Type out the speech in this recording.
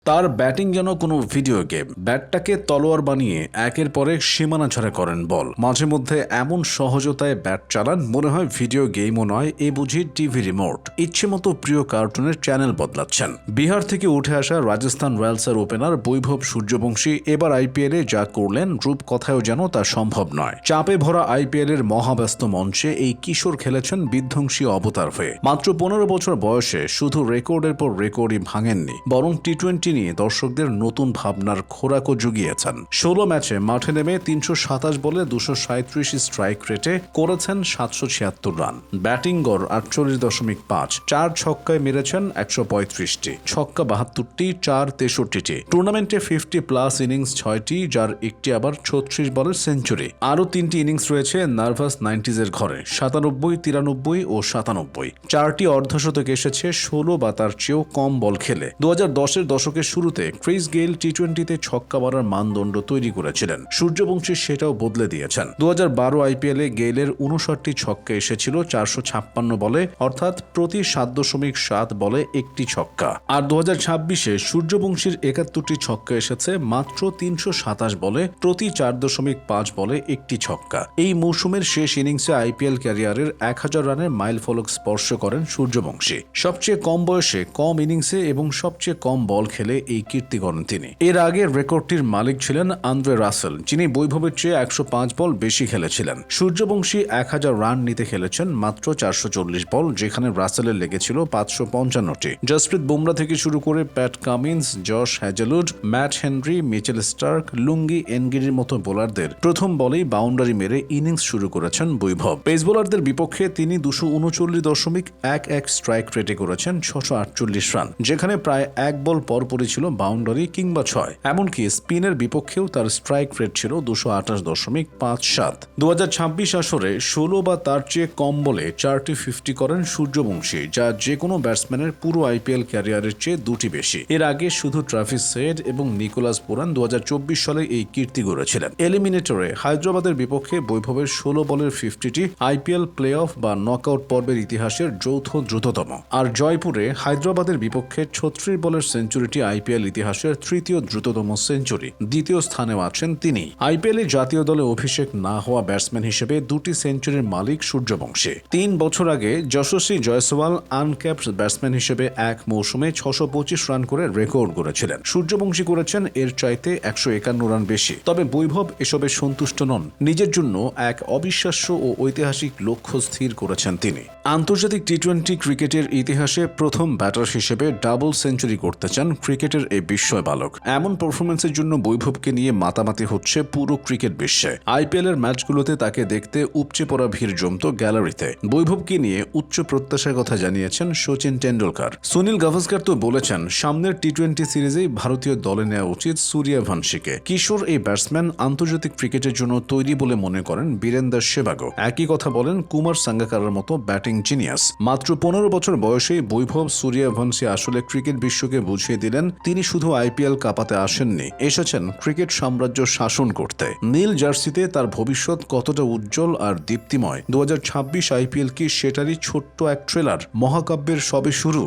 তার ব্যাটিং যেন কোনো ভিডিও গেম। ব্যাটটাকে তলোয়ার বানিয়ে একের পর এক সীমানা ছাড়া করেন বল। মাঝে মধ্যে এমন সহজতায় ব্যাট চালান মনে হয় ভিডিও গেমও নয়, এ বুঝি টিভি রিমোট। ইচ্ছে মতো প্রিয় কার্টুনের চ্যানেল বদলাচ্ছেন। বিহার থেকে উঠে আসা রাজস্থান রয়্যালসের ওপেনার বৈভব সূর্যবংশী এবার আইপিএলে যা করলেন রূপকথায়ও যেন তা সম্ভব নয়। চাপে ভরা আইপিএলের মহাব্যস্ত মঞ্চে এই কিশোর খেলেছেন বিধ্বংসী অবতার হয়ে। মাত্র ১৫ বছর বয়সে শুধু রেকর্ডের পর রেকর্ডই ভাঙেননি, বরং টি-20 নিয়ে দর্শকদের নতুন ভাবনার খোরাকও জুগিয়েছেন। ১৬ ম্যাচে মাঠে নেমে ৩২৭ বলে ২৩৭ স্ট্রাইক রেটে করেছেন ৭৭৬ রান। ব্যাটিং গড় ৪৮.৫, ৪ ছক্কায় মেরেছেন ১৩৫টি, ছক্কা ৭২টি, ৪ ৬৩টি। টুর্নামেন্টে 50+ ইনিংস ৬টি, যার একটি আবার ৩৬ বলের সেঞ্চুরি। আরও ৩টি ইনিংস রয়েছে নার্ভাস 90s-এর ঘরে, ৯৭, ৯৩ ও ৯৭। 4টি অর্ধশতক এসেছে ১৬ বা তার চেয়েও কম বল খেলে। ২০১০-এর দশকের শুরুতে ক্রিস গেইল টি-20-তে ছক্কা মারার মানদণ্ড তৈরি করেছিলেন। সূর্যবংশী সেটাও বদলে দিয়েছেন। ২০১২ আইপিএলে গেইলের ৫৯টি ছক্কা এসেছিল ৪৫৬ বলে, অর্থাৎ প্রতি ৭.৭ বলে একটি ছক্কা। আর ২০২৬-এ সূর্যবংশীর ৭১টি ছক্কা এসেছে মাত্র ৩২৭ বলে, প্রতি ৪.৫ বলে একটি ছক্কা। এই মৌসুমের শেষ ইনিংসে আইপিএল ক্যারিয়ারের ১০০০ রানের মাইলফলক স্পর্শ করেন সূর্যবংশী। সবচেয়ে কম বয়সে, কম ইনিংসে এবং সবচেয়ে কম বল খেলে এই কীর্তি গড়েন তিনি। এর আগে রেকর্ডটির মালিক ছিলেন আন্দ্রে রাসেল, যিনি বৈভবের চেয়ে ১০৫ বল বেশি খেলেছিলেন। সূর্যবংশী ১০০০ রান নিতে খেলেছেন মাত্র ৪৪০ বল, যেখানে রাসেলের লেগেছিল ৫৫৫টি। জসপ্রীত বুমরা থেকে শুরু করে Pat Cummins, Josh Hazlewood, Matt Henry, Mitchell Starc, Lungi এনগিরির মতো বোলারদের প্রথম বলেই বাউন্ডারি মেরে ইনিংস শুরু করেছেন বৈভব। পেস বোলারদের বিপক্ষে তিনি ২৩৯.১১ স্ট্রাইক রেটে করেছেন ৬৪৮ রান, যেখানে প্রায় এক বল পরপরই ছিল বাউন্ডারি কিংবা ৬। এমনকি স্পিনের বিপক্ষেও তার স্ট্রাইক রেট ছিল ২২৮.৫৭। ২০২৬ আসরে ১৬ বা তার চেয়ে কম বলে 4টি 50 করেন সূর্যবংশী, যা যে কোনো ব্যাটসম্যানের পুরো আইপিএল ক্যারিয়ারের চেয়ে 2টি বেশি। এর আগে শুধু ট্রাভিস হেড এবং নিকোলাস পুরান ২০২৪ সালে এই কীর্তি গড়েছিলেন। এলিমিনেটরে হায়দ্রাবাদের বিপক্ষে বৈভবের ১৬ বলের 50টি আইপিএল প্লে অফ বা নকআউট পর্বের ইতিহাসের যৌথ দ্রুততম। আর জয়পুরে হায়দ্রাবাদের বিপক্ষে ৩৬ বলের সেঞ্চুরিটি আইপিএল ইতিহাসের তৃতীয় দ্রুততম সেঞ্চুরি। দ্বিতীয় স্থানেও আছেন তিনি। আইপিএলে জাতীয় দলে অভিষেক না হওয়া ব্যাটসম্যান হিসেবে 2টি সেঞ্চুরির মালিক সূর্যবংশী। ৩ বছর আগে যশস্বী জয়সওয়াল আনক্যাপড ব্যাটসম্যান হিসেবে এক মৌসুমে ৬২৫ রান করে রেকর্ড গড়েছিলেন। সূর্যবংশী করেছেন এর চাইতে ১৫১ রান বেশি। তবে বৈভব এসবে সন্তুষ্ট নন। নিজের জন্য এক অবিশ্বাস্য ও ঐতিহাসিক লক্ষ্য স্থির করেছেন তিনি। আন্তর্জাতিক টি-20 ক্রিকেটের ইতিহাসে প্রথম ব্যাটার হিসেবে ডাবল সেঞ্চুরি করতে চান ক্রিকেটের এই বিস্ময় বালক। এমন পারফরমেন্সের জন্য বৈভবকে নিয়ে মাতামাতি হচ্ছে পুরো ক্রিকেট বিশ্বে। আইপিএলের ম্যাচগুলোতে তাকে দেখতে উপচে পড়া ভিড় জমত গ্যালারিতে। বৈভবকে নিয়ে উচ্চ প্রত্যাশার কথা জানিয়েছেন সচিন টেন্ডুলকার। সুনীল গাভাস্কার তো বলেছেন, সামনের টি-20 সিরিজেই ভারতীয় দলে নেওয়া উচিত সূর্যবংশীকে। কিশোর এই ব্যাটসম্যান আন্তর্জাতিক ক্রিকেটের জন্য তৈরি বলে মনে করেন বীরেন্দর সেবাগও। একই কথা বলেন কুমার সাঙ্গাকারার মতো ব্যাটিং জিনিয়াস। মাত্র ১৫ বছর বয়সেই বৈভব সূর্যবংশী আসলে ক্রিকেট বিশ্বকে বুঝিয়ে দিলেন তিনি শুধু আইপিএল কাঁপাতে আসেননি, এসেছেন ক্রিকেট সাম্রাজ্য শাসন করতে। নীল জার্সিতে তার ভবিষ্যৎ কতটা উজ্জ্বল আর দীপ্তিময়, ২০২৬ আইপিএল কি সেটারই ছোট্ট এক ট্রেলার? মহাকাব্যের সবে শুরু।